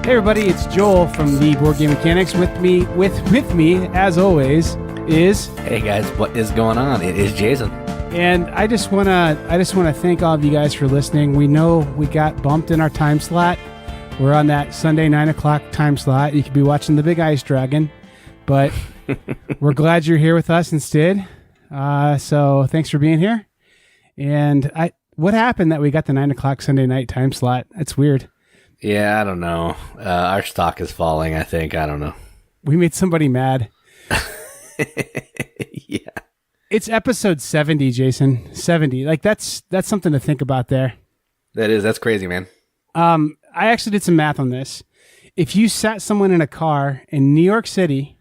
Hey everybody, it's Joel from the Board Game Mechanics. With me, as always, is Hey guys, what is going on? It is Jason. And I just wanna thank all of you guys for listening. We know we got bumped in our time slot. We're on that Sunday 9 o'clock time slot. You could be watching the Big Ice Dragon, but we're glad you're here with us instead. So thanks for being here. And what happened that we got the 9 o'clock Sunday night time slot? That's weird. Yeah, I don't know. Our stock is falling, I think. I don't know. We made somebody mad. Yeah. It's episode 70, Jason. 70. Like that's something to think about there. That's crazy, man. I actually did some math on this. If you sat someone in a car in New York City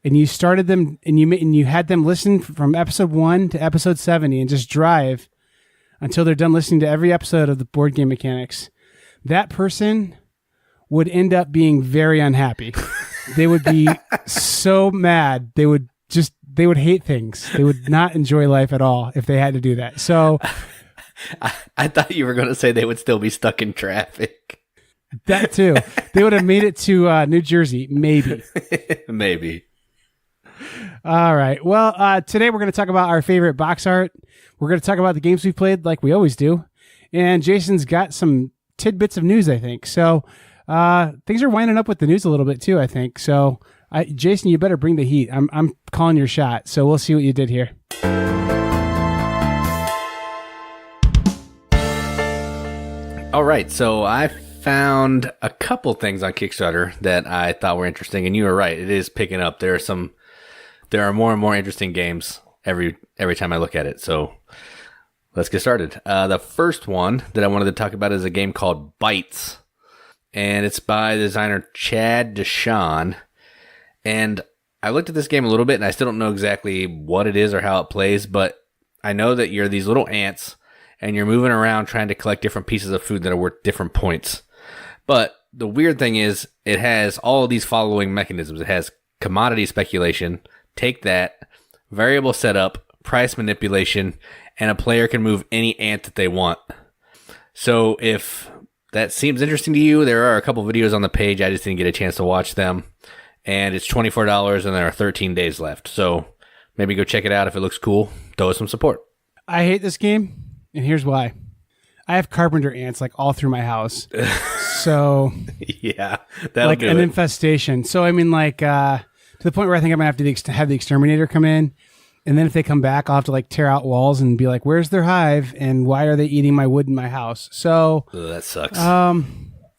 and you started them and you had them listen from episode 1 to episode 70 and just drive until they're done listening to every episode of the Board Game Mechanics, that person would end up being very unhappy. They would be so mad. They would hate things. They would not enjoy life at all if they had to do that. So I thought you were going to say they would still be stuck in traffic. That too. They would have made it to New Jersey, maybe. Maybe. All right. Well, today we're going to talk about our favorite box art. We're going to talk about the games we've played like we always do. And Jason's got some tidbits of news, I think. So things are winding up with the news a little bit too, I think. So Jason, you better bring the heat. I'm calling your shot. So we'll see what you did here. All right. So I found a couple things on Kickstarter that I thought were interesting, and you were right. It is picking up. There are more and more interesting games every time I look at it. So let's get started. The first one that I wanted to talk about is a game called Bytes, and it's by designer Chad DeShon. And I looked at this game a little bit, and I still don't know exactly what it is or how it plays, but I know that you're these little ants, and you're moving around trying to collect different pieces of food that are worth different points. But the weird thing is, it has all of these following mechanisms. It has commodity speculation, take that, variable setup, price manipulation, and a player can move any ant that they want. So if that seems interesting to you, there are a couple videos on the page. I just didn't get a chance to watch them. And it's $24 and there are 13 days left. So maybe go check it out if it looks cool. Throw us some support. I hate this game, and here's why. I have carpenter ants like all through my house. So yeah, that'll like do an it. infestation. So I mean, like to the point where I think I'm gonna have to have the exterminator come in, and then if they come back, I'll have to like tear out walls and be like, "Where's their hive? And why are they eating my wood in my house?" So that sucks.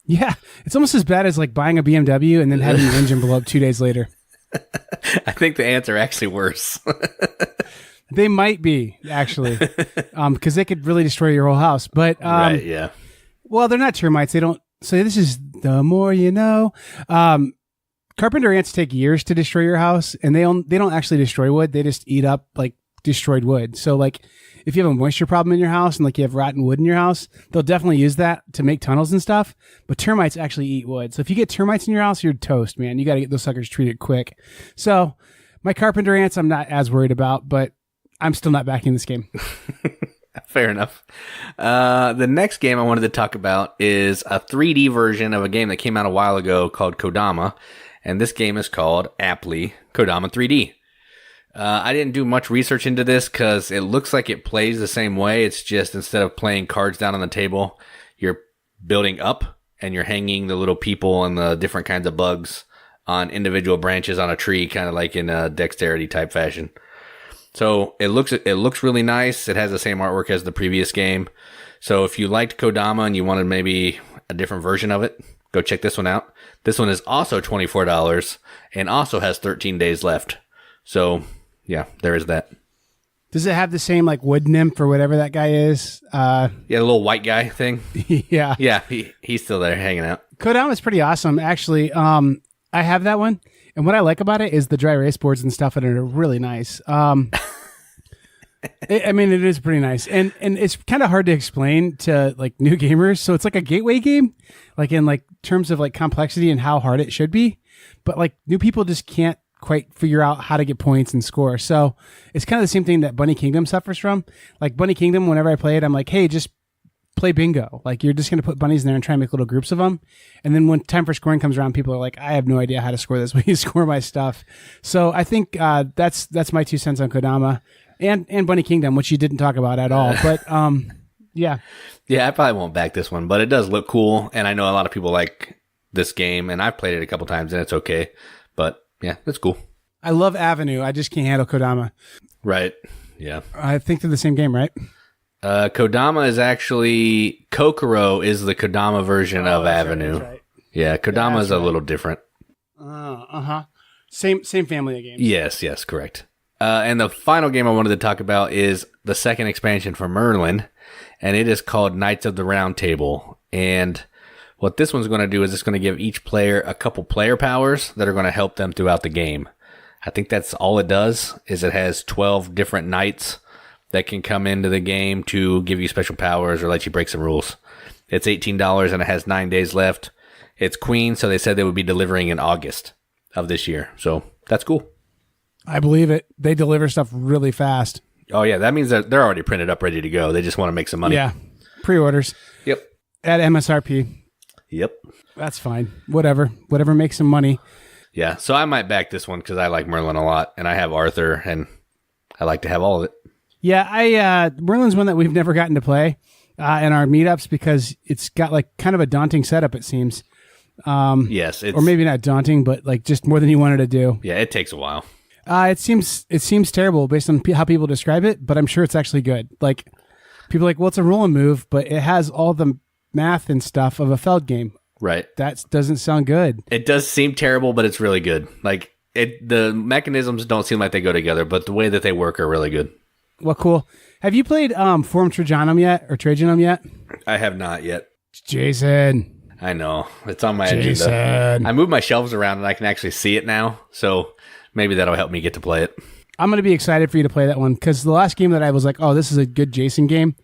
Yeah, it's almost as bad as like buying a BMW and then having the engine blow up 2 days later. I think the ants are actually worse. They might be actually, because they could really destroy your whole house. But right, yeah. Well, they're not termites. They don't. So this is the more you know. Carpenter ants take years to destroy your house, and they don't actually destroy wood. They just eat up like destroyed wood. So like if you have a moisture problem in your house and like you have rotten wood in your house, they'll definitely use that to make tunnels and stuff. But termites actually eat wood. So if you get termites in your house, you're toast, man. You got to get those suckers treated quick. So my carpenter ants, I'm not as worried about, but I'm still not backing this game. Fair enough. The next game I wanted to talk about is a 3D version of a game that came out a while ago called Kodama. And this game is called, aptly, Kodama 3D. I didn't do much research into this because it looks like it plays the same way. It's just instead of playing cards down on the table, you're building up and you're hanging the little people and the different kinds of bugs on individual branches on a tree, kind of like in a dexterity type fashion. So it looks really nice. It has the same artwork as the previous game. So if you liked Kodama and you wanted maybe a different version of it, go check this one out. This one is also $24 and also has 13 days left. So yeah, there is that. Does it have the same like wood nymph or whatever that guy is? Yeah, the little white guy thing. Yeah. Yeah, he's still there hanging out. Kodama is pretty awesome, actually. I have that one. And what I like about it is the dry erase boards and stuff that are really nice. It is pretty nice. And it's kind of hard to explain to like new gamers. So it's like a gateway game, like in like terms of like complexity and how hard it should be. But like new people just can't quite figure out how to get points and score. So it's kind of the same thing that Bunny Kingdom suffers from. Like Bunny Kingdom, whenever I play it, I'm like, hey, just play bingo. Like you're just going to put bunnies in there and try and make little groups of them. And then when time for scoring comes around, people are like, I have no idea how to score this. When you score my stuff. So I think that's my 2 cents on Kodama and Bunny Kingdom, which you didn't talk about at all. But yeah. Yeah, I probably won't back this one, but it does look cool. And I know a lot of people like this game, and I've played it a couple times, and it's okay. But yeah, it's cool. I love Avenue. I just can't handle Kodama. Right. Yeah. I think they're the same game, right? Kodama is actually... Kokoro is the Kodama version of Avenue. Right. Yeah, Kodama is a little different. Same family of games. Yes, correct. And the final game I wanted to talk about is the second expansion for Merlin, and it is called Knights of the Round Table. And what this one's going to do is it's going to give each player a couple player powers that are going to help them throughout the game. I think that's all it does, is it has 12 different knights that can come into the game to give you special powers or let you break some rules. It's $18 and it has 9 days left. It's Queen, so they said they would be delivering in August of this year. So that's cool. I believe it. They deliver stuff really fast. Oh, yeah. That means that they're already printed up, ready to go. They just want to make some money. Yeah. Pre-orders. Yep. At MSRP. Yep. That's fine. Whatever makes some money. Yeah. So I might back this one because I like Merlin a lot, and I have Arthur, and I like to have all of it. Yeah. Merlin's one that we've never gotten to play in our meetups because it's got like kind of a daunting setup, it seems. Yes. Or maybe not daunting, but like just more than you wanted to do. Yeah. It takes a while. It seems terrible based on how people describe it, but I'm sure it's actually good. Like people are like, well, it's a roll and move, but it has all the math and stuff of a Feld game. Right. That doesn't sound good. It does seem terrible, but it's really good. Like the mechanisms don't seem like they go together, but the way that they work are really good. Well, cool. Have you played Forum Trajanum yet or Trajanum yet? I have not yet. Jason. I know. It's on my agenda. I moved my shelves around and I can actually see it now, so maybe that'll help me get to play it. I'm going to be excited for you to play that one because the last game that I was like, oh, this is a good Jason game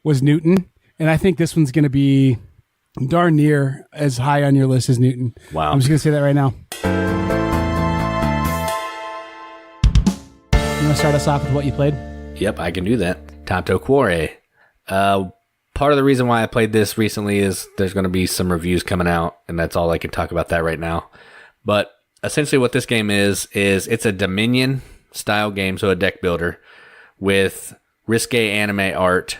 was Newton. And I think this one's going to be darn near as high on your list as Newton. Wow. I'm just going to say that right now. You want to start us off with what you played? Yep, I can do that. Tanto Cuore. Part of the reason why I played this recently is there's going to be some reviews coming out, and that's all I can talk about that right now. But essentially what this game is it's a Dominion style game, so a deck builder with risque anime art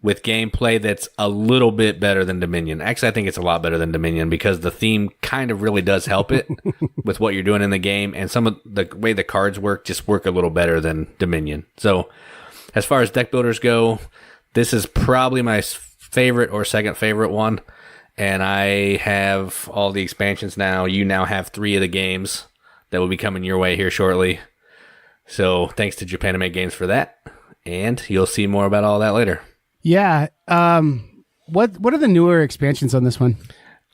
with gameplay that's a little bit better than Dominion. Actually, I think it's a lot better than Dominion because the theme kind of really does help it with what you're doing in the game, and some of the way the cards work just work a little better than Dominion. So as far as deck builders go, this is probably my favorite or second favorite one. And I have all the expansions now. You now have 3 of the games that will be coming your way here shortly. So thanks to Japanime Games for that. And you'll see more about all that later. Yeah. What are the newer expansions on this one?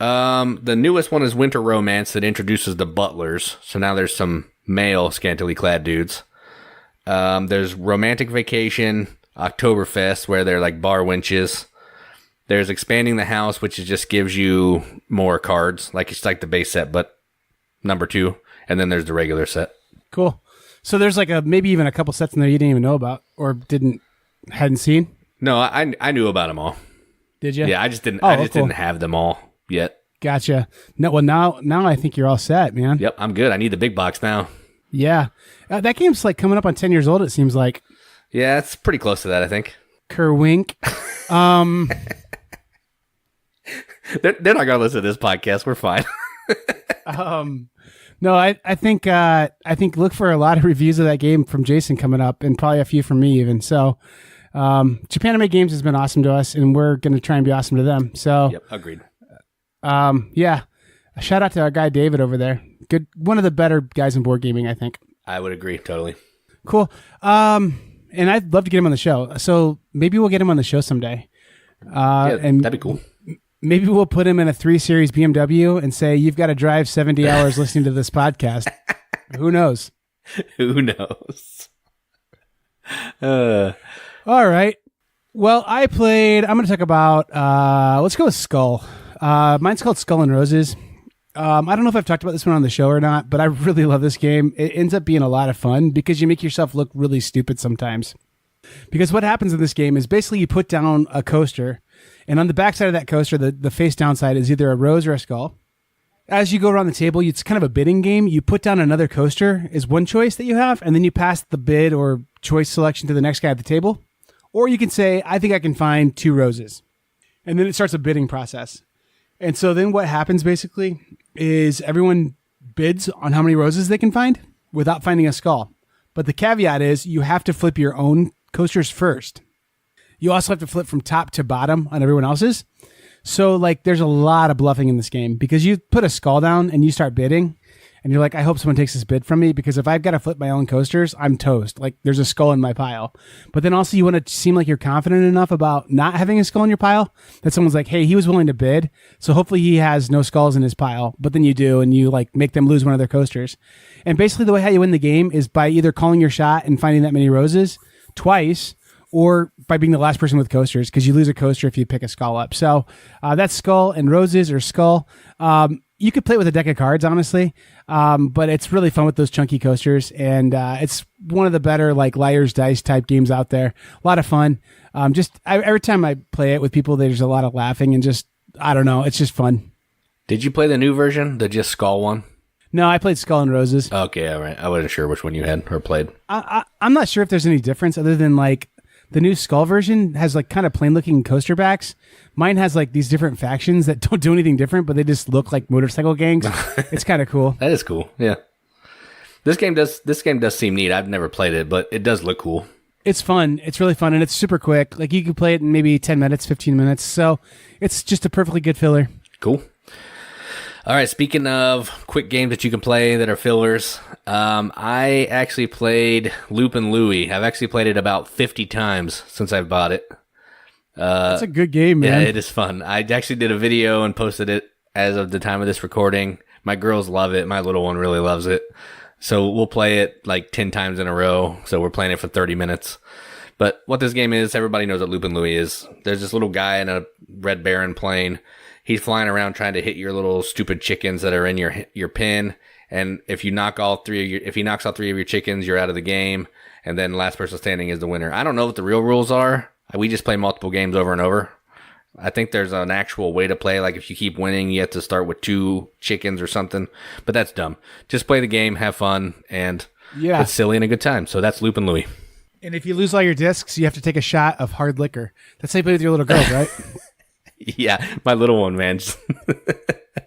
The newest one is Winter Romance that introduces the butlers. So now there's some male scantily clad dudes. There's Romantic Vacation, Oktoberfest, where they're like bar wenches. There's Expanding the House, which just gives you more cards. Like it's like the base set, but number 2. And then there's the regular set. Cool. So there's like maybe even a couple sets in there you didn't even know about or hadn't seen? No, I knew about them all. Did you? Yeah, I just didn't. Didn't have them all yet. Gotcha. No, well now I think you're all set, man. Yep, I'm good. I need the big box now. Yeah, that game's like coming up on 10 years old. It seems like. Yeah, it's pretty close to that, I think. Kerwink. They're not gonna listen to this podcast. We're fine. No, I think look for a lot of reviews of that game from Jason coming up, and probably a few from me even. So, Japanime Games has been awesome to us, and we're going to try and be awesome to them. So, yep, agreed. Yeah, a shout out to our guy David over there. Good, one of the better guys in board gaming, I think. I would agree totally. Cool. And I'd love to get him on the show. So maybe we'll get him on the show someday. And that'd be cool. Maybe we'll put him in a 3 Series BMW and say, you've got to drive 70 hours listening to this podcast. Who knows? Who knows? All right. Well, I'm going to talk about, let's go with Skull. Mine's called Skull and Roses. I don't know if I've talked about this one on the show or not, but I really love this game. It ends up being a lot of fun because you make yourself look really stupid sometimes. Because what happens in this game is basically you put down a coaster, and on the back side of that coaster, the face down side is either a rose or a skull. As you go around the table, it's kind of a bidding game. You put down another coaster is one choice that you have, and then you pass the bid or choice selection to the next guy at the table. Or you can say, I think I can find 2 roses. And then it starts a bidding process. And so then what happens basically is everyone bids on how many roses they can find without finding a skull. But the caveat is you have to flip your own coasters first. You also have to flip from top to bottom on everyone else's. So like there's a lot of bluffing in this game because you put a skull down and you start bidding and you're like, I hope someone takes this bid from me because if I've got to flip my own coasters, I'm toast. Like there's a skull in my pile. But then also you want to seem like you're confident enough about not having a skull in your pile that someone's like, hey, he was willing to bid. So hopefully he has no skulls in his pile. But then you do, and you like make them lose one of their coasters. And basically the way how you win the game is by either calling your shot and finding that many roses twice, or by being the last person with coasters, because you lose a coaster if you pick a skull up. So that's skull and roses or skull. You could play it with a deck of cards, honestly, but it's really fun with those chunky coasters, and it's one of the better like Liar's Dice type games out there. A lot of fun. Every time I play it with people, there's a lot of laughing and just, I don't know, it's just fun. Did you play the new version, the just skull one? No, I played Skull and Roses. Okay, all right. I wasn't sure which one you had or played. I'm not sure if there's any difference other than like the new Skull version has like kind of plain looking coaster backs. Mine has like these different factions that don't do anything different, but they just look like motorcycle gangs. It's kind of cool. That is cool. Yeah. This game does seem neat. I've never played it, but it does look cool. It's fun. It's really fun, and it's super quick. Like you can play it in maybe 10 minutes, 15 minutes. So it's just a perfectly good filler. Cool. All right, speaking of quick games that you can play that are fillers, I actually played Loopin' Louie. I've actually played it about 50 times since I've bought it. It's a good game, man. Yeah, it is fun. I actually did a video and posted it as of the time of this recording. My girls love it. My little one really loves it. So we'll play it like 10 times in a row. So we're playing it for 30 minutes. But what this game is, everybody knows what Loopin' Louie is. There's this little guy in a Red Baron plane. He's flying around trying to hit your little stupid chickens that are in your pen. And if you knock if he knocks all 3 of your chickens, you're out of the game. And then last person standing is the winner. I don't know what the real rules are. We just play multiple games over and over. I think there's an actual way to play. Like if you keep winning, you have to start with 2 chickens or something. But that's dumb. Just play the game, have fun, and it's silly and a good time. So that's Loopin' Louie. And if you lose all your discs, you have to take a shot of hard liquor. That's how you play with your little girls, right? Yeah, my little one, man.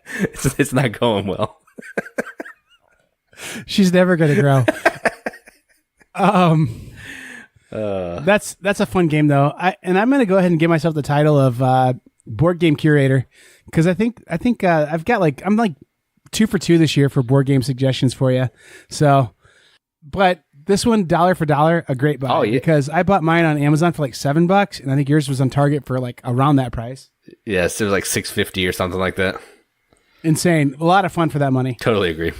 It's not going well. She's never going to grow. That's a fun game though. I'm going to go ahead and give myself the title of board game curator because I think I've got I'm like 2 for 2 this year for board game suggestions for you. So, but this one dollar for dollar, a great buy because I bought mine on Amazon for like $7, and I think yours was on Target for like around that price. Yes, it was like $6.50 or something like that. Insane. A lot of fun for that money. Totally agree.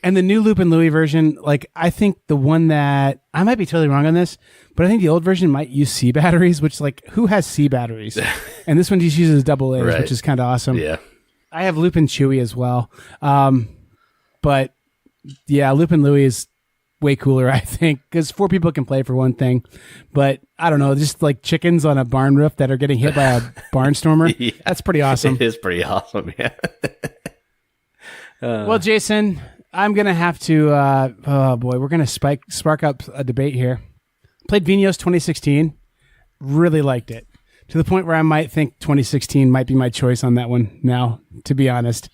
And the new Loopin' Louie version, like I think the one that I might be totally wrong on this, but I think the old version might use C batteries, which like who has C batteries? And this one just uses double A's, which is kind of awesome. Yeah. I have Loopin' Chewy as well. But yeah, Loopin' Louie is way cooler, I think, because 4 people can play for one thing. But I don't know, just like chickens on a barn roof that are getting hit by a barnstormer. Yeah. That's pretty awesome. It is pretty awesome, yeah. Well, Jason, I'm going to have to, we're going to spark up a debate here. Played Vinhos 2016. Really liked it. To the point where I might think 2016 might be my choice on that one now, to be honest.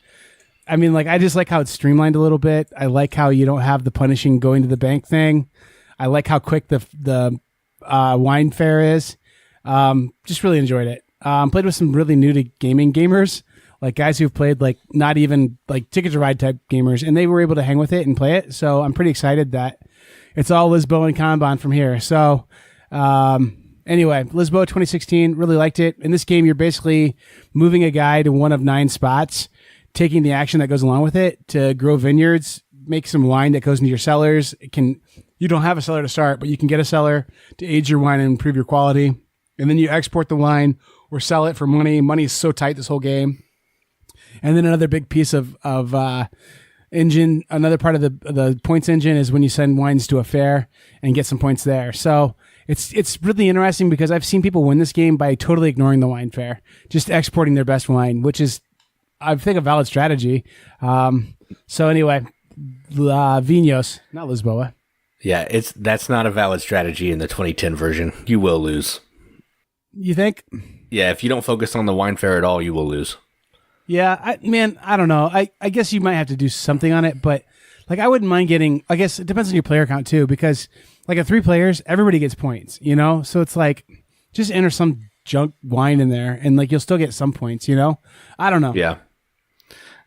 I mean, like, I just like how it's streamlined a little bit. I like how you don't have the punishing going to the bank thing. I like how quick the wine fair is. Just really enjoyed it. Played with some really new to gaming gamers, like guys who've played like not even like Ticket to Ride type gamers, and they were able to hang with it and play it. So I'm pretty excited that it's all Lisboa and Kanban from here. So anyway, Lisboa 2016, really liked it. In this game, you're basically moving a guy to one of 9 spots, taking the action that goes along with it to grow vineyards, make some wine that goes into your cellars. You don't have a cellar to start, but you can get a cellar to age your wine and improve your quality. And then you export the wine or sell it for money. Money is so tight this whole game. And then another big piece of engine, another part of the points engine is when you send wines to a fair and get some points there. So It's really interesting because I've seen people win this game by totally ignoring the wine fair, just exporting their best wine, which is, I think, a valid strategy. So anyway, Vinhos, not Lisboa. Yeah, that's not a valid strategy in the 2010 version. You will lose. You think? Yeah, if you don't focus on the wine fair at all, you will lose. Yeah, I don't know. I guess you might have to do something on it, but like I wouldn't mind getting, I guess it depends on your player count too, because like at 3 players, everybody gets points, you know? So it's like, just enter some junk wine in there and like you'll still get some points, you know? I don't know. Yeah.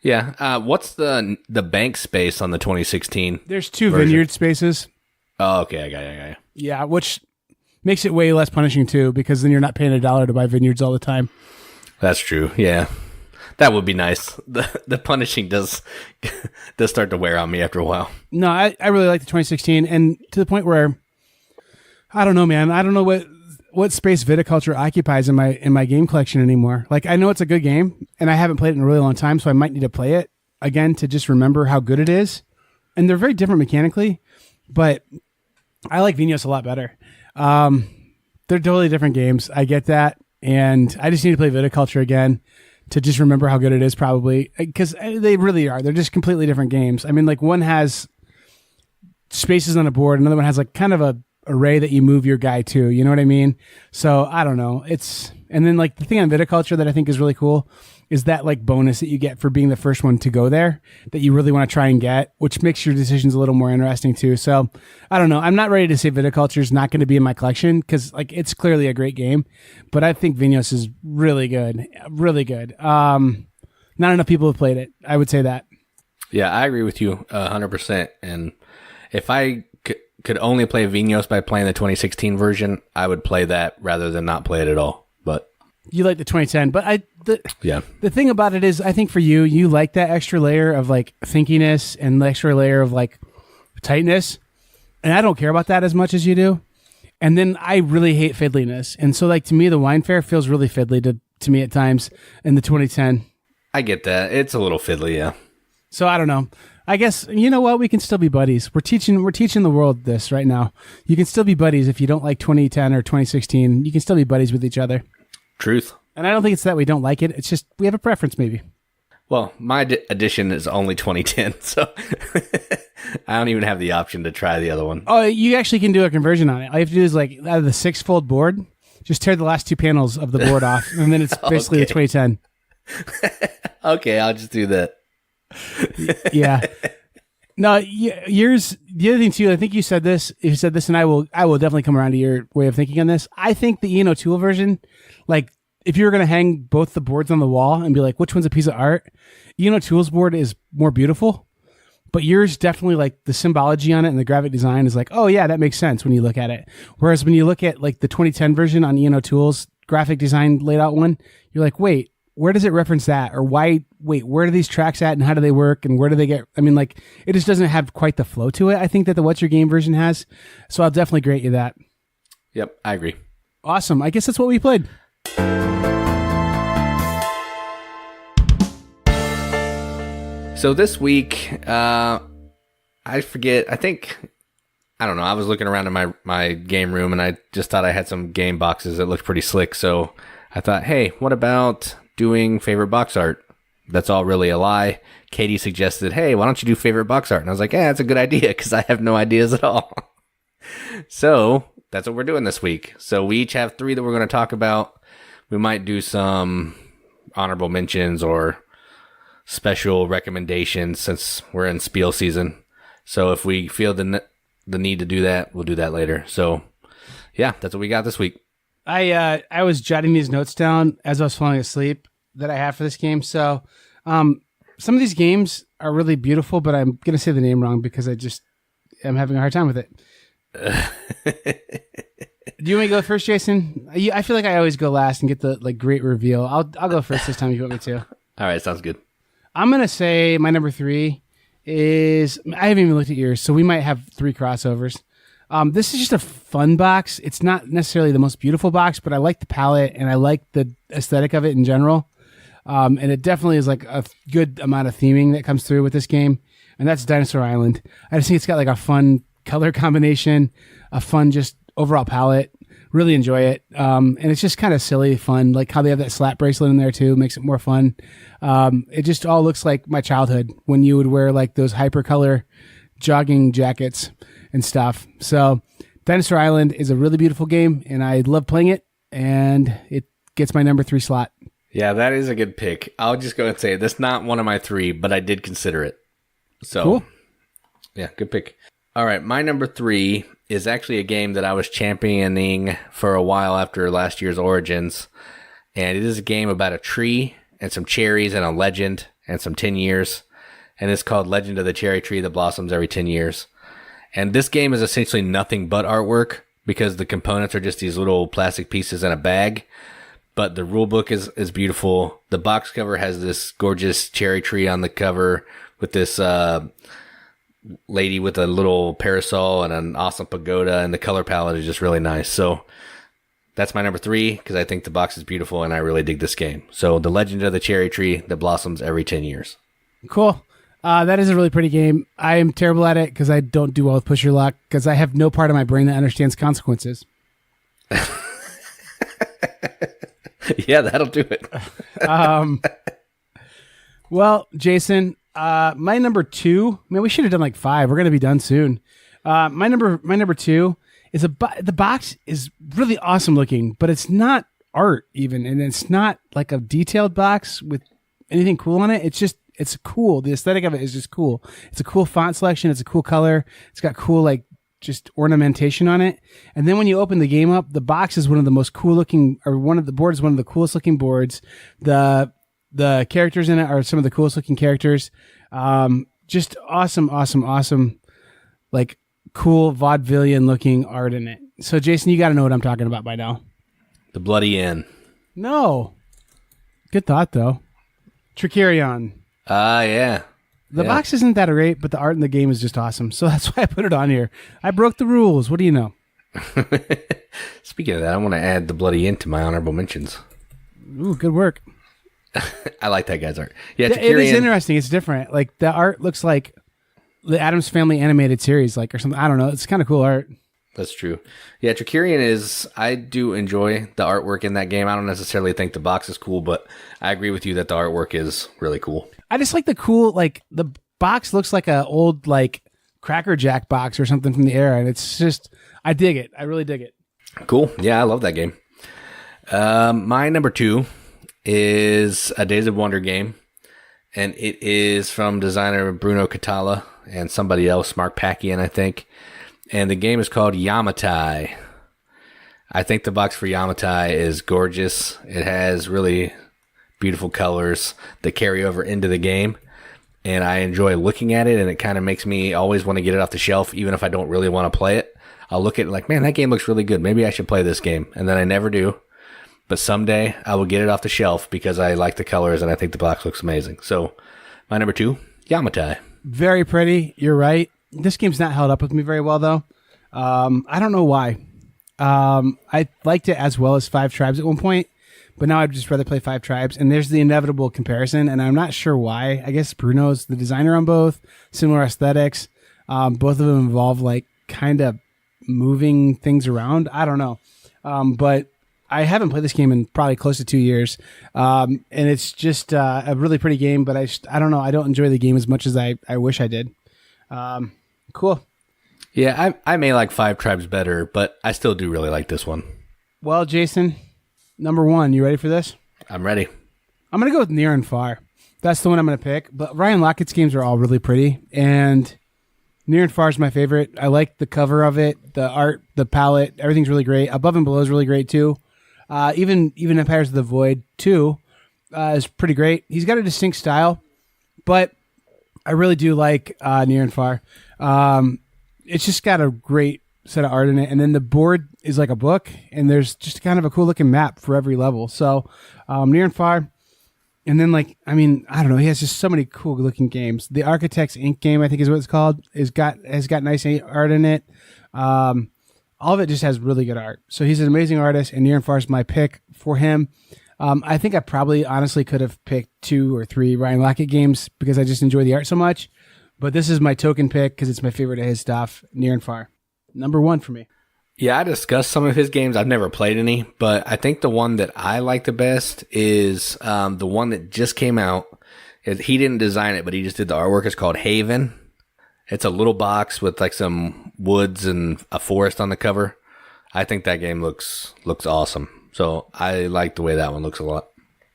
Yeah. What's the bank space on the 2016? There's 2 version? vineyard spaces. Oh, okay. I got you. Yeah, which makes it way less punishing too, because then you're not paying $1 to buy vineyards all the time. That's true. Yeah. That would be nice. The punishing does start to wear on me after a while. No, I really like the 2016, and to the point where I don't know, man. I don't know what space viticulture occupies in my game collection anymore. Like I know it's a good game, and I haven't played it in a really long time, so I might need to play it again to just remember how good it is. And they're very different mechanically, but I like Vinhos a lot better. They're totally different games. I get that, and I just need to play viticulture again to just remember how good it is, probably, because they really are. They're just completely different games. I mean, like one has spaces on a board, another one has like kind of a array that you move your guy to. You know what I mean? So I don't know. And then like the thing on viticulture that I think is really cool is that like bonus that you get for being the first one to go there that you really want to try and get, which makes your decisions a little more interesting too. So I don't know. I'm not ready to say viticulture is not going to be in my collection because like it's clearly a great game, but I think Vinhos is really good, really good. Not enough people have played it. I would say that. Yeah, I agree with you 100%. And if I could only play Vinhos by playing the 2016 version, I would play that rather than not play it at all. But you like the 2010, but yeah. The thing about it is, I think for you like that extra layer of like thinkiness and the extra layer of like tightness, and I don't care about that as much as you do. And then I really hate fiddliness, and so like to me, the wine fair feels really fiddly to me at times in the 2010. I get that. It's a little fiddly, yeah. So I don't know. I guess, you know what? We can still be buddies. We're teaching the world this right now. You can still be buddies if you don't like 2010 or 2016. You can still be buddies with each other. Truth. And I don't think it's that we don't like it. It's just we have a preference, maybe. Well, my edition is only 2010, so I don't even have the option to try the other one. Oh, you actually can do a conversion on it. All you have to do is like out of the 6-fold board, just tear the last 2 panels of the board off, and then it's basically the 2010. Okay, I'll just do that. Yeah. No, yours. The other thing too. I think you said this, and I will definitely come around to your way of thinking on this. I think the Ian O'Toole version, like if you were going to hang both the boards on the wall and be like, which one's a piece of art? Ian O'Toole's board is more beautiful, but yours definitely like the symbology on it and the graphic design is like, oh yeah, that makes sense when you look at it. Whereas when you look at like the 2010 version on Ian O'Toole's graphic design laid out one, you're like, wait, where does it reference that? Or why, wait, where are these tracks at and how do they work? And where do they get, I mean, like, it just doesn't have quite the flow to it. I think that the What's Your Game version has. So I'll definitely grade you that. Yep, I agree. Awesome. I guess that's what we played. So this week, I forget, I don't know, I was looking around in my game room and I just thought I had some game boxes that looked pretty slick. So I thought, hey, what about doing favorite box art? That's all really a lie. Katie suggested, hey, why don't you do favorite box art? And I was like, yeah, that's a good idea because I have no ideas at all. So that's what we're doing this week. So we each have 3 that we're going to talk about. We might do some honorable mentions or special recommendations since we're in spiel season. So if we feel the need to do that, we'll do that later. So yeah, that's what we got this week. I was jotting these notes down as I was falling asleep that I have for this game. So some of these games are really beautiful, but I'm going to say the name wrong because I'm having a hard time with it. Do you want me to go first, Jason? I feel like I always go last and get the like great reveal. I'll go first this time if you want me to. All right, sounds good. I'm going to say my number 3 is, I haven't even looked at yours, so we might have 3 crossovers. This is just a fun box. It's not necessarily the most beautiful box, but I like the palette and I like the aesthetic of it in general. And it definitely is like a good amount of theming that comes through with this game. And that's Dinosaur Island. I just think it's got like a fun color combination, a fun just overall palette. Really enjoy it. And it's just kind of silly, fun, like how they have that slap bracelet in there too, makes it more fun. It just all looks like my childhood when you would wear like those hypercolor jogging jackets and stuff. So Dinosaur Island is a really beautiful game, and I love playing it, and it gets my number 3 slot. Yeah, that is a good pick. I'll just go and say that's not one of my 3, but I did consider it. So, cool. Yeah, good pick. All right, my number 3 is actually a game that I was championing for a while after last year's Origins, and it is a game about a tree and some cherries and a legend and some 10 years, and it's called Legend of the Cherry Tree that blossoms every 10 years. And this game is essentially nothing but artwork because the components are just these little plastic pieces in a bag. But the rule book is beautiful. The box cover has this gorgeous cherry tree on the cover with this lady with a little parasol and an awesome pagoda, and the color palette is just really nice. So that's my number 3 because I think the box is beautiful and I really dig this game. So The Legend of the Cherry Tree that blossoms every 10 years. Cool. That is a really pretty game. I am terrible at it because I don't do well with push your luck because I have no part of my brain that understands consequences. Yeah, that'll do it. Well, Jason, my number 2, man, we should have done like 5. We're going to be done soon. My number 2 is the box is really awesome looking, but it's not art even. And it's not like a detailed box with anything cool on it. It's cool. The aesthetic of it is just cool. It's a cool font selection. It's a cool color. It's got cool, like, just ornamentation on it. And then when you open the game up, the box is one of the most cool looking, or one of the boards is one of the coolest looking boards. The characters in it are some of the coolest looking characters. Just awesome, like cool vaudevillian looking art in it. So Jason, you got to know what I'm talking about by now. The Bloody Inn. No. Good thought though. Trickerion. Yeah. The box isn't that great, but the art in the game is just awesome. So that's why I put it on here. I broke the rules. What do you know? Speaking of that, I want to add the Bloody Inn to my honorable mentions. Ooh, good work. I like that guy's art. Yeah, it is interesting. It's different. Like the art looks like the Addams Family animated series, like or something. I don't know. It's kind of cool art. That's true. Yeah, Trickerion is. I do enjoy the artwork in that game. I don't necessarily think the box is cool, but I agree with you that the artwork is really cool. I just like the cool, like the box looks like an old like Cracker Jack box or something from the era, and it's just I dig it. I really dig it. Cool. Yeah, I love that game. My number 2 is a Days of Wonder game, and it is from designer Bruno Catala and somebody else, Mark Packian, I think. And the game is called Yamatai. I think the box for Yamatai is gorgeous. It has really beautiful colors that carry over into the game, and I enjoy looking at it, and it kind of makes me always want to get it off the shelf, even if I don't really want to play it. I'll look at it like, man, that game looks really good. Maybe I should play this game, and then I never do. But someday I will get it off the shelf because I like the colors, and I think the box looks amazing. So my number 2, Yamatai. Very pretty. You're right. This game's not held up with me very well, though. I don't know why. I liked it as well as Five Tribes at one point, but now I'd just rather play Five Tribes. And there's the inevitable comparison, and I'm not sure why. I guess Bruno's the designer on both, similar aesthetics. Both of them involve like kind of moving things around. I don't know. But I haven't played this game in probably close to 2 years. And it's just a really pretty game, but I don't know. I don't enjoy the game as much as I wish I did. Cool. Yeah, I may like Five Tribes better, but I still do really like this one. Well, Jason, number 1, you ready for this? I'm ready. I'm going to go with Near and Far. That's the one I'm going to pick. But Ryan Lockett's games are all really pretty, and Near and Far is my favorite. I like the cover of it, the art, the palette, everything's really great. Above and Below is really great too. Even Empires of the Void 2 is pretty great. He's got a distinct style, but I really do like Near and Far. It's just got a great set of art in it, and then the board is like a book, and there's just kind of a cool looking map for every level. So Near and Far, and then I don't know, he has just so many cool looking games. The Architects Inc. game, I think is what it's called, has got nice art in it. All of it just has really good art. So he's an amazing artist, and Near and Far is my pick for him. I think I probably honestly could have picked 2 or 3 Ryan Lockett games because I just enjoy the art so much. But this is my token pick because it's my favorite of his stuff, Near and Far. Number 1 for me. Yeah, I discussed some of his games. I've never played any, but I think the one that I like the best is the one that just came out. He didn't design it, but he just did the artwork. It's called Haven. It's a little box with like some woods and a forest on the cover. I think that game looks awesome. So I like the way that one looks a lot.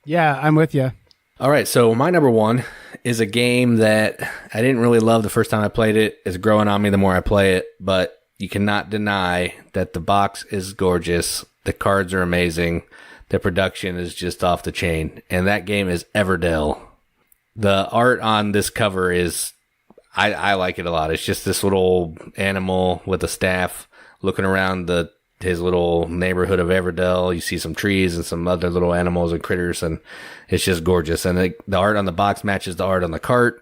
Yeah, I'm with you. All right, so my number one is a game that I didn't really love the first time I played it. It's growing on me the more I play it, but you cannot deny that the box is gorgeous. The cards are amazing. The production is just off the chain. And that game is Everdell. The art on this cover is, I like it a lot. It's just this little animal with a staff looking around his little neighborhood of Everdell. You see some trees and some other little animals and critters, and it's just gorgeous. And the art on the box matches the art on the cart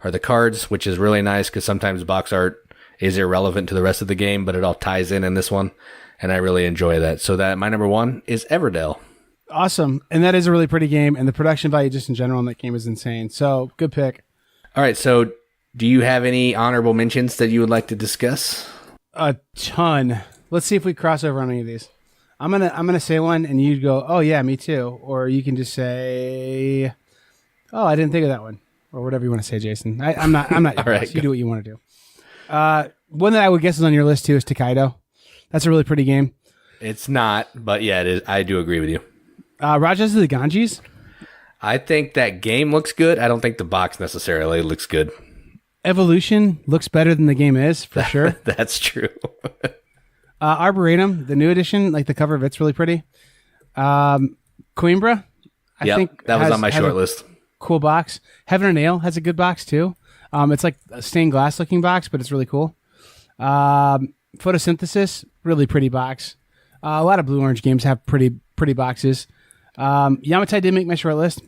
or the cards, which is really nice because sometimes box art is irrelevant to the rest of the game, but it all ties in this one, and I really enjoy that. So that my number one is Everdell. Awesome, and that is a really pretty game, and the production value just in general in that game is insane. So good pick. All right, so do you have any honorable mentions that you would like to discuss? A ton. Let's see if we cross over on any of these. I'm gonna say one, and you go, "Oh yeah, me too," or you can just say, "Oh, I didn't think of that one," or whatever you want to say, Jason. I'm not. Your All right, boss. You do what you want to do. One that I would guess is on your list too is Tokaido. That's a really pretty game. It's not, but yeah, it is. I do agree with you. Rajas of the Ganges. I think that game looks good. I don't think the box necessarily looks good. Evolution looks better than the game is, for sure. That's true. Arboretum, the new edition, like the cover of it's really pretty. Coimbra, I think that was on my short list. Cool box. Heaven and Ale has a good box too. It's like a stained glass looking box, but it's really cool. Photosynthesis, really pretty box. A lot of blue orange games have pretty boxes. Yamatai did make my short list.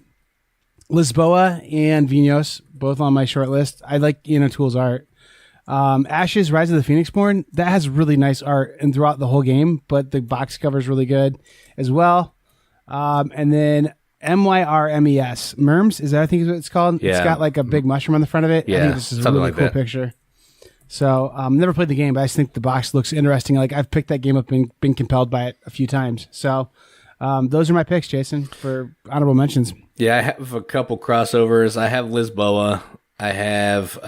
Lisboa and Vinhos, both on my short list. I like Tool's art. Ashes, Rise of the Phoenix Born, that has really nice art and throughout the whole game, but the box cover is really good as well. And then Myrmes, Myrmes, is that I think is what it's called? Yeah. It's got like a big mushroom on the front of it. Yeah, I think this is a really cool picture. So never played the game, but I just think the box looks interesting. Like I've picked that game up and been compelled by it a few times. So those are my picks, Jason, for honorable mentions. Yeah, I have a couple crossovers. I have Lisboa. I have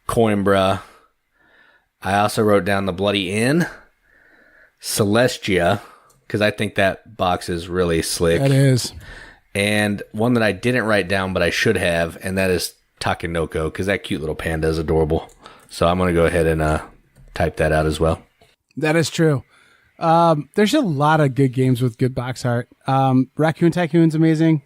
Coimbra. I also wrote down the Bloody Inn, Celestia, because I think that box is really slick. That is. And one that I didn't write down, but I should have, and that is Takenoko, because that cute little panda is adorable. So I'm going to go ahead and type that out as well. That is true. There's a lot of good games with good box art. Raccoon Tycoon's amazing.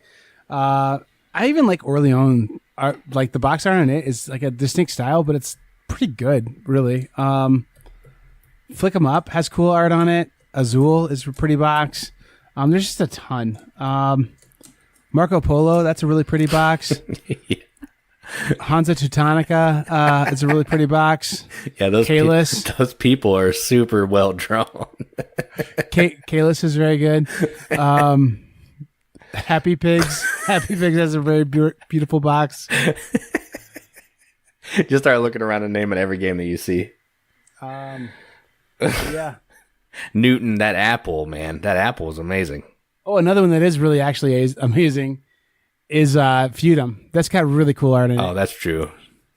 I even like Orleans art. Like the box art on it is like a distinct style, but it's pretty good, really. Flick 'em Up has cool art on it. Azul is a pretty box. There's just a ton. Marco Polo, that's a really pretty box. Yeah. Hansa Teutonica is a really pretty box. Yeah, those those people are super well drawn. Kalis is very good. Happy Pigs. Happy Pigs has a very beautiful box. Just start looking around and naming every game that you see. Yeah. Newton, that apple, man. That apple is amazing. Oh, another one that is really actually amazing is Feudum. That's got really cool art in it. Oh, that's true.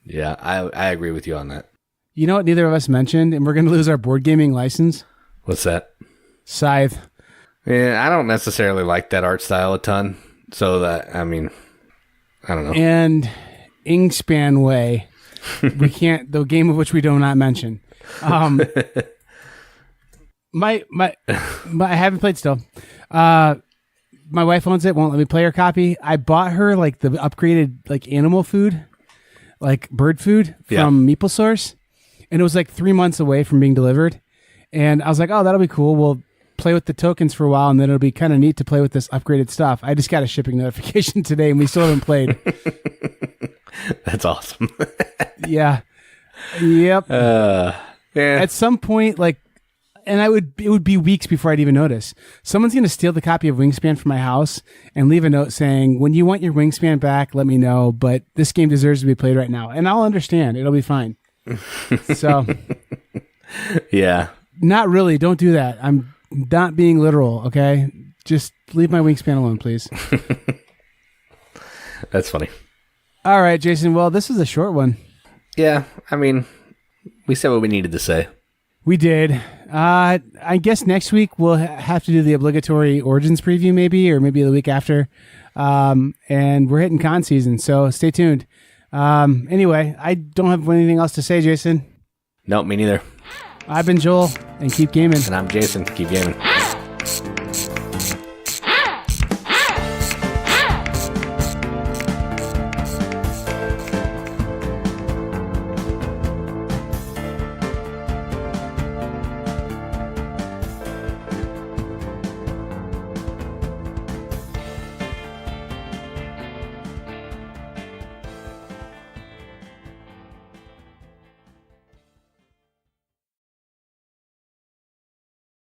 Yeah, I agree with you on that. You know what neither of us mentioned, and we're going to lose our board gaming license? What's that? Scythe. Yeah, I don't necessarily like that art style a ton. So that, I mean, I don't know. And Wingspan Way. We can't, the game of which we do not mention. My I haven't played still. My wife owns it, won't let me play her copy. I bought her like the upgraded like animal food, like bird food from Meeple Source, and it was like 3 months away from being delivered. And I was like, oh, that'll be cool. We'll play with the tokens for a while, and then it'll be kind of neat to play with this upgraded stuff. I just got a shipping notification today, and we still haven't played. That's awesome. Yeah. Yep. Yeah. At some point, like, and it would be weeks before I'd even notice. Someone's going to steal the copy of Wingspan from my house and leave a note saying, when you want your Wingspan back, let me know, but this game deserves to be played right now. And I'll understand. It'll be fine. So. Yeah. Not really. Don't do that. I'm not being literal, okay? Just leave my wingspan alone, please. That's funny. All right, Jason. Well, this is a short one. Yeah, I mean, we said what we needed to say. We did. I guess next week we'll have to do the obligatory Origins preview maybe, or maybe the week after. And we're hitting con season, so stay tuned. Anyway, I don't have anything else to say, Jason. Nope, me neither. I've been Joel, and keep gaming. And I'm Jason. Keep gaming.